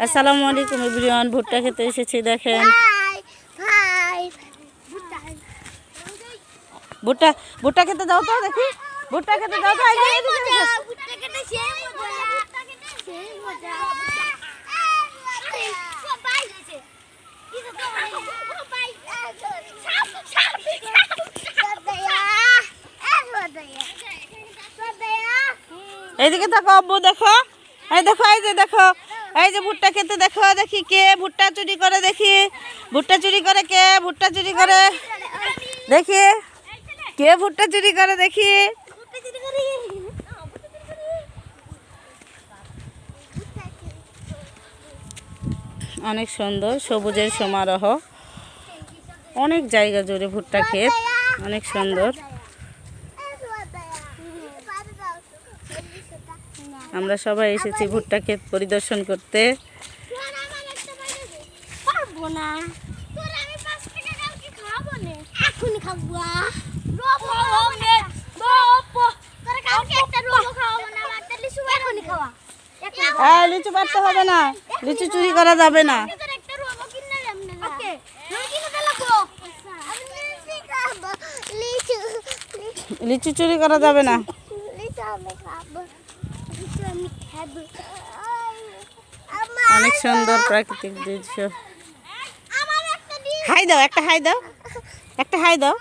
আসসালামু আলাইকুম এভরিওয়ান, ভুট্টা খেতে এসেছি। দেখেন ভুট্টা ভুট্টা খেতে দাও তো, দেখি ভুট্টা খেতে দাও তো। এইদিকে দেখো আব্বু, দেখো এই দেখো, এই যে দেখো, এই যে ভুট্টা খেতে দেখো। দেখি কে ভুট্টা চুরি করে, দেখি ভুট্টা চুরি করে কে, ভুট্টা চুরি করে দেখি কে ভুট্টা চুরি করে, দেখি অনেক সুন্দর সবুজের সমারোহ, অনেক জায়গা জুড়ে ভুট্টা ক্ষেত, অনেক সুন্দর। আমরা সবাই এসেছি ভুট্টা ক্ষেত পরিদর্শন করতে। লিচু পারতে হবে না, লিচু চুরি করা যাবে না। লিচু চুরি করা যাবে না। অনেক সুন্দর প্রাকৃতিক দৃশ্য। হাই দাও, একটা হাই দাও, একটা হাই দাও।